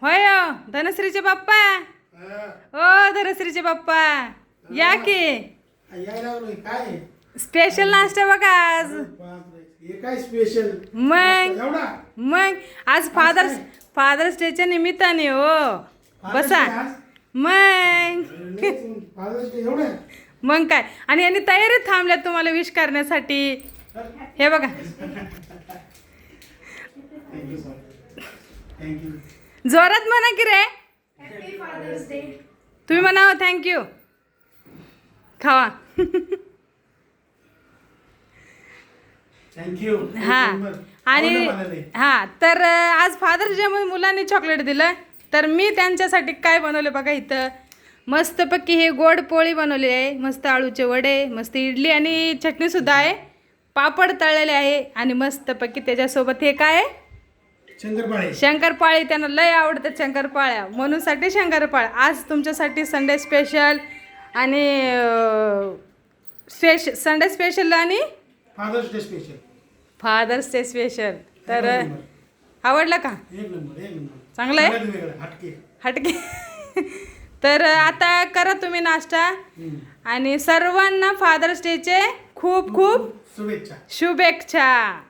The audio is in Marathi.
होय धनश्रीचे बाप्पा. ओ धनश्रीचे बाप्पा या की. काय स्पेशल नाश्ता बघा आज. काय स्पेशल मग आज फादर्स डेच्या निमित्ताने हो. बसा मग काय. आणि यांनी तयारीत थांबल्यात तुम्हाला विश करण्यासाठी. हे बघा जोरात म्हणा की रे. तुम्ही म्हणा थँक्यू. खावा. थँक्यू. हा आणि हा तर आज फादर्स डे मध्ये मुलांनी चॉकलेट दिलं. तर मी त्यांच्यासाठी काय बनवलं बघा. इथं मस्तपैकी हे गोड पोळी बनवली आहे. मस्त आळूचे वडे, मस्त इडली आणि चटणी सुद्धा आहे. पापड तळलेले आहे आणि मस्तपैकी त्याच्यासोबत हे काय आहे शंकरपाळी. त्यांना लय आवडतात शंकरपाळ्या म्हणून साठी शंकरपाळ्या. आज तुमच्यासाठी संडे स्पेशल आणि संडे स्पेशल आणि फादर्स डे स्पेशल. तर आवडलं का? चांगलं आहे हटके. तर आता करा तुम्ही नाश्ता आणि सर्वांना फादर्स डेचे खूप खूप शुभेच्छा. शुभेच्छा.